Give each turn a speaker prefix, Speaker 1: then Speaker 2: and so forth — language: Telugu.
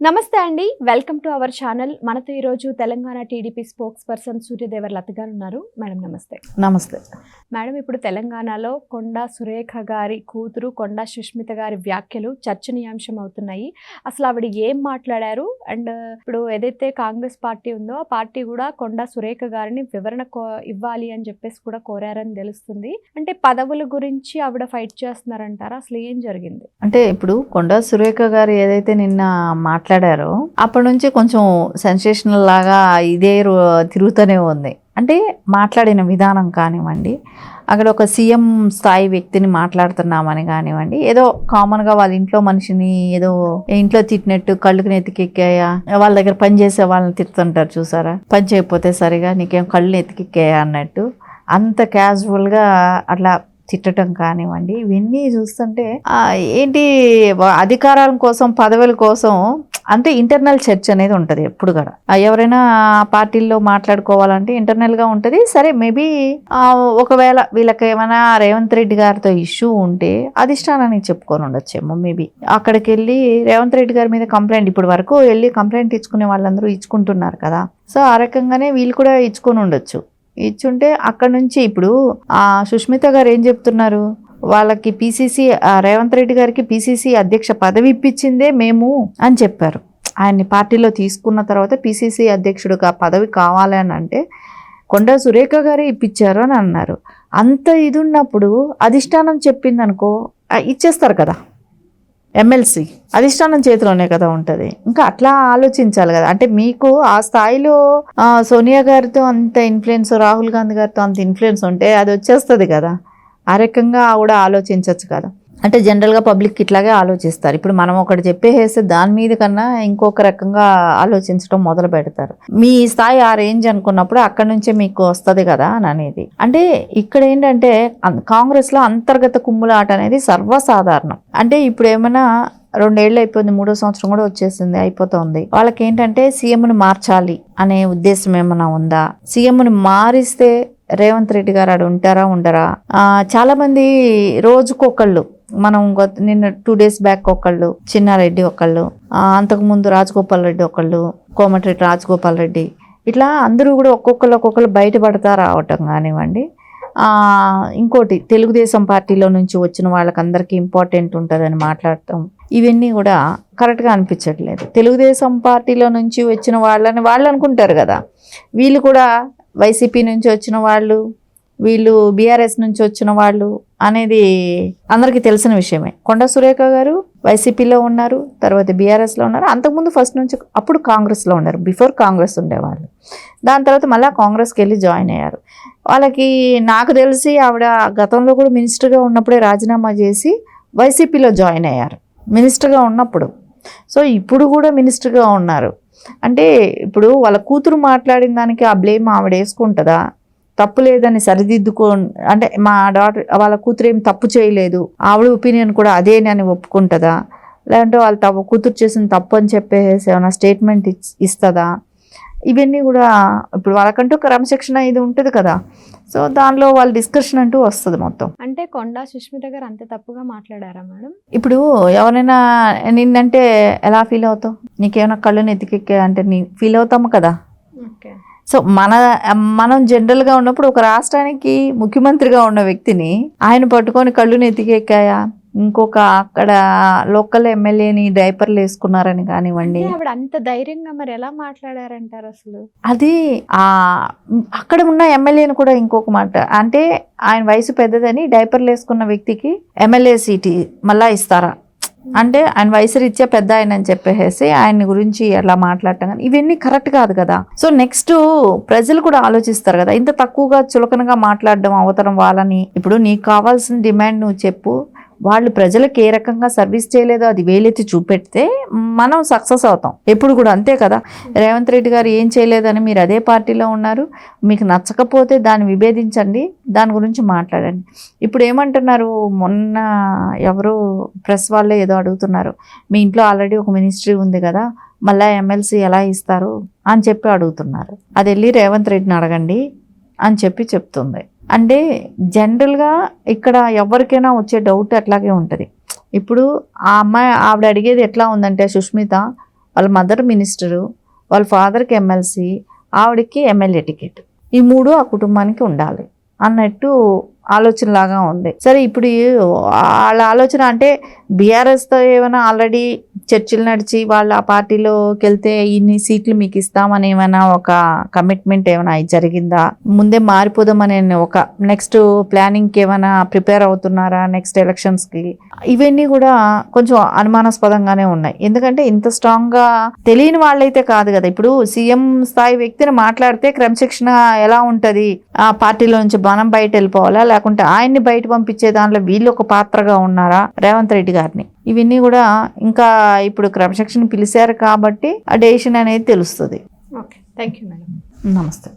Speaker 1: నమస్తే అండి, వెల్కమ్ టు అవర్ ఛానల్. మనతో ఈరోజు Telangana TDP spokesperson Suryadevara Latha garu ఉన్నారు. మేడం నమస్తే.
Speaker 2: నమస్తే
Speaker 1: మేడం, ఇప్పుడు తెలంగాణలో కొండా సురేఖ గారి కూతురు కొండా సుష్మిత గారి వ్యాఖ్యలు చర్చనీయాంశం అవుతున్నాయి. అసలు ఆవిడ ఏం మాట్లాడారు అండ్ ఇప్పుడు ఏదైతే కాంగ్రెస్ పార్టీ ఉందో ఆ పార్టీ కూడా కొండా సురేఖ గారిని వివరణ ఇవ్వాలి అని చెప్పేసి కూడా కోరారని తెలుస్తుంది. అంటే పదవుల గురించి ఆవిడ ఫైట్ చేస్తున్నారంటారా? అసలు ఏం జరిగింది?
Speaker 2: అంటే ఇప్పుడు కొండా సురేఖ గారు ఏదైతే నిన్న మాట్లాడారో అప్పటి నుంచి కొంచెం సెన్సేషనల్ లాగా ఇదే తిరుగుతూనే ఉంది. అంటే మాట్లాడిన విధానం కానివ్వండి, అక్కడ ఒక సీఎం స్థాయి వ్యక్తిని మాట్లాడుతున్నామని కానివ్వండి, ఏదో కామన్గా వాళ్ళ ఇంట్లో మనిషిని ఏదో ఇంట్లో తిట్టినట్టు కళ్ళుకి నెత్తికెక్కాయా, వాళ్ళ దగ్గర పని చేసే వాళ్ళని తిడుతుంటారు చూసారా, పని చేయకపోతే సరిగా నీకేం కళ్ళు నెత్తికెక్కాయా అన్నట్టు అంత క్యాజువల్గా అట్లా తిట్టడం కానివ్వండి, ఇవన్నీ చూస్తుంటే ఏంటి అధికారాల కోసం పదవుల కోసం అంటే ఇంటర్నల్ చర్చ అనేది ఉంటుంది ఎప్పుడు కూడా. ఎవరైనా పార్టీల్లో మాట్లాడుకోవాలంటే ఇంటర్నల్గా ఉంటుంది. సరే మేబీ ఒకవేళ వీళ్ళకి ఏమైనా రేవంత్ రెడ్డి గారితో ఇష్యూ ఉంటే అధిష్టానానికి చెప్పుకొని ఉండొచ్చేమో. మేబీ అక్కడికి వెళ్ళి రేవంత్ రెడ్డి గారి మీద కంప్లైంట్, ఇప్పుడు వరకు వెళ్ళి కంప్లైంట్ ఇచ్చుకునే వాళ్ళందరూ ఇచ్చుకుంటున్నారు కదా, సో ఆ రకంగానే వీళ్ళు కూడా ఇచ్చుకొని ఉండొచ్చు. ఇచ్చుంటే అక్కడ నుంచి ఇప్పుడు సుష్మిత గారు ఏం చెప్తున్నారు, వాళ్ళకి పిసిసి రేవంత్ రెడ్డి గారికి పిసిసి అధ్యక్ష పదవి ఇప్పించిందే మేము అని చెప్పారు. ఆయన్ని పార్టీలో తీసుకున్న తర్వాత పిసిసి అధ్యక్షుడుగా పదవి కావాలి అని అంటే కొండా సురేఖ గారే ఇప్పించారు అని అన్నారు. అంత ఇది ఉన్నప్పుడు అధిష్టానం చెప్పింది అనుకో ఇచ్చేస్తారు కదా, ఎమ్మెల్సీ అధిష్టానం చేతిలోనే కదా ఉంటుంది. ఇంకా అట్లా ఆలోచించాలి కదా. అంటే మీకు ఆ స్థాయిలో సోనియా గారితో అంత ఇన్ఫ్లుయెన్స్, రాహుల్ గాంధీ గారితో అంత ఇన్ఫ్లుయెన్స్ ఉంటే అది వచ్చేస్తుంది కదా. ఆ రకంగా కూడా ఆలోచించవచ్చు కదా. అంటే జనరల్గా పబ్లిక్ ఇట్లాగే ఆలోచిస్తారు. ఇప్పుడు మనం ఒకటి చెప్పేసేస్తే దాని మీద కన్నా ఇంకొక రకంగా ఆలోచించడం మొదలు పెడతారు. మీ స్థాయి ఆ రేంజ్ అనుకున్నప్పుడు అక్కడి నుంచే మీకు వస్తుంది కదా అని అనేది. అంటే ఇక్కడ ఏంటంటే కాంగ్రెస్లో అంతర్గత కుమ్ములాట అనేది సర్వసాధారణం. అంటే ఇప్పుడు ఏమైనా 2 ఏళ్ళు అయిపోయింది, 3వ సంవత్సరం కూడా వచ్చేసింది, అయిపోతుంది. వాళ్ళకి ఏంటంటే సీఎంని మార్చాలి అనే ఉద్దేశం ఏమైనా ఉందా? సీఎంని మారిస్తే రేవంత్ రెడ్డి గారు ఆడు ఉంటారా ఉండరా? చాలా మంది రోజుకొకళ్ళు, మనం నిన్న 2 days బ్యాక్ ఒకళ్ళు చిన్నారెడ్డి, ఒకళ్ళు అంతకుముందు రాజగోపాల్ రెడ్డి, ఒకళ్ళు కోమటిరెడ్డి రాజగోపాల్ రెడ్డి, ఇట్లా అందరూ కూడా ఒక్కొక్కళ్ళు బయటపడతా రావటం కానివ్వండి. ఇంకోటి తెలుగుదేశం పార్టీలో నుంచి వచ్చిన వాళ్ళకందరికీ ఇంపార్టెంట్ ఉంటుందని మాట్లాడటం, ఇవన్నీ కూడా కరెక్ట్గా అనిపించట్లేదు. తెలుగుదేశం పార్టీలో నుంచి వచ్చిన వాళ్ళు అనుకుంటారు కదా, వీళ్ళు కూడా వైసీపీ నుంచి వచ్చిన వాళ్ళు, వీళ్ళు బీఆర్ఎస్ నుంచి వచ్చిన వాళ్ళు అనేది అందరికీ తెలిసిన విషయమే. కొండా సురేఖ గారు వైసీపీలో ఉన్నారు, తర్వాత బీఆర్ఎస్లో ఉన్నారు, అంతకుముందు ఫస్ట్ నుంచి అప్పుడు కాంగ్రెస్లో ఉన్నారు, బిఫోర్ కాంగ్రెస్ ఉండేవాళ్ళు. దాని తర్వాత మళ్ళీ కాంగ్రెస్కి వెళ్ళి జాయిన్ అయ్యారు. వాళ్ళకి నాకు తెలిసి ఆవిడ గతంలో కూడా మినిస్టర్గా ఉన్నప్పుడే రాజీనామా చేసి వైసీపీలో జాయిన్ అయ్యారు మినిస్టర్గా ఉన్నప్పుడు. సో ఇప్పుడు కూడా మినిస్టర్గా ఉన్నారు. అంటే ఇప్పుడు వాళ్ళ కూతురు మాట్లాడిన దానికి ఆ బ్లేమ్ ఆవిడ వేసుకుంటుందా? తప్పు లేదని సరిదిద్దుకో, అంటే మా డాటర్ వాళ్ళ కూతురు ఏం తప్పు చేయలేదు, ఆవిడ ఒపీనియన్ కూడా అదేనని ఒప్పుకుంటుందా? లేదంటే వాళ్ళ కూతురు చేసిన తప్పు అని చెప్పేసి ఏమైనా స్టేట్మెంట్ ఇస్తుందా? ఇవన్నీ కూడా ఇప్పుడు వాళ్ళకంటూ క్రమశిక్షణ ఇది ఉంటుంది కదా. సో దానిలో వాళ్ళ డిస్కషన్ అంటూ వస్తుంది మొత్తం.
Speaker 1: అంటే కొండా సుష్మిత గారు అంత తప్పుగా మాట్లాడారా మేడం?
Speaker 2: ఇప్పుడు ఎవరైనా నిన్నంటే ఎలా ఫీల్ అవుతావు? నీకేమైనా కళ్ళు నెత్తికెక్కా అంటే నీ ఫీల్ అవుతాము కదా.
Speaker 1: ఓకే. సో
Speaker 2: మనం జనరల్గా ఉన్నప్పుడు ఒక రాష్ట్రానికి ముఖ్యమంత్రిగా ఉన్న వ్యక్తిని ఆయన పట్టుకొని కళ్ళు నెత్తికెక్కాయా, ఇంకొక అక్కడ లోకల్ ఎమ్మెల్యేని డైపర్లు వేసుకున్నారని కానివ్వండి,
Speaker 1: ఆవిడ అంత ధైర్యంగా మరి ఎలా మాట్లాడారంటారు అసలు?
Speaker 2: అది అక్కడ ఉన్న ఎమ్మెల్యేని కూడా ఇంకొక మాట, అంటే ఆయన వయసు పెద్దదని డైపర్లు వేసుకున్న వ్యక్తికి ఎమ్మెల్యే సీటు మళ్ళా ఇస్తారా? అంటే ఆయన వయసు రీత్యా పెద్ద ఆయన అని చెప్పేసి ఆయన గురించి అలా మాట్లాడటం కానీ ఇవన్నీ కరెక్ట్ కాదు కదా. సో నెక్స్ట్ ప్రజలు కూడా ఆలోచిస్తారు కదా, ఇంత తక్కువగా చులకనగా మాట్లాడడం అవతరం వాళ్ళని. ఇప్పుడు నీకు కావాల్సిన డిమాండ్ నువ్వు చెప్పు, వాళ్ళు ప్రజలకు ఏ రకంగా సర్వీస్ చేయలేదో అది వేలెత్తి చూపెడితే మనం సక్సెస్ అవుతాం ఎప్పుడు కూడా, అంతే కదా. రేవంత్ రెడ్డి గారు ఏం చేయలేదని మీరు అదే పార్టీలో ఉన్నారు, మీకు నచ్చకపోతే దాన్ని విభేదించండి, దాని గురించి మాట్లాడండి. ఇప్పుడు ఏమంటున్నారు, మొన్న ఎవరు ప్రెస్ వాళ్ళే ఏదో అడుగుతున్నారు, మీ ఇంట్లో ఆల్రెడీ ఒక మినిస్ట్రీ ఉంది కదా, మళ్ళీ ఎమ్మెల్సీ ఎలా ఇస్తారు అని చెప్పి అడుగుతున్నారు. అది వెళ్ళి రేవంత్ రెడ్డిని అడగండి అని చెప్తుంది. అంటే జనరల్గా ఇక్కడ ఎవరికైనా వచ్చే డౌట్ అట్లాగే ఉంటుంది. ఇప్పుడు ఆ అమ్మాయి ఆవిడ అడిగేది ఎట్లా ఉందంటే, సుష్మిత వాళ్ళ మదర్ మినిస్టరు, వాళ్ళ ఫాదర్కి ఎమ్మెల్సీ, ఆవిడకి ఎమ్మెల్యే టికెట్. ఈ 3 ఆ కుటుంబానికి ఉండాలి అన్నట్టు ఆలోచనలాగా ఉంది. సరే ఇప్పుడు వాళ్ళ ఆలోచన అంటే బీఆర్ఎస్తో ఏమైనా ఆల్రెడీ చర్చలు నడిచి వాళ్ళు ఆ పార్టీలోకి వెళ్తే ఇన్ని సీట్లు మీకు ఇస్తామని ఏమైనా ఒక కమిట్మెంట్ ఏమైనా జరిగిందా, ముందే మారిపోదామని ఒక నెక్స్ట్ ప్లానింగ్కి ఏమైనా ప్రిపేర్ అవుతున్నారా నెక్స్ట్ ఎలక్షన్స్కి? ఇవన్నీ కూడా కొంచెం అనుమానాస్పదంగానే ఉన్నాయి. ఎందుకంటే ఇంత స్ట్రాంగ్గా తెలియని వాళ్ళైతే కాదు కదా. ఇప్పుడు సీఎం స్థాయి వ్యక్తిని మాట్లాడితే క్రమశిక్షణ ఎలా ఉంటుంది, ఆ పార్టీలో నుంచి మనం బయట వెళ్ళిపోవాలా, లేకుంటే ఆయన్ని బయట పంపించే దాంట్లో వీళ్ళు ఒక పాత్రగా ఉన్నారా రేవంత్ రెడ్డి గారిని? ఇవన్నీ కూడా ఇంకా ఇప్పుడు క్రమశిక్షణ పిలిచారు కాబట్టి ఆ డెసిషన్ అనేది తెలుస్తుంది.
Speaker 1: Okay, thank you madam.
Speaker 2: నమస్తే.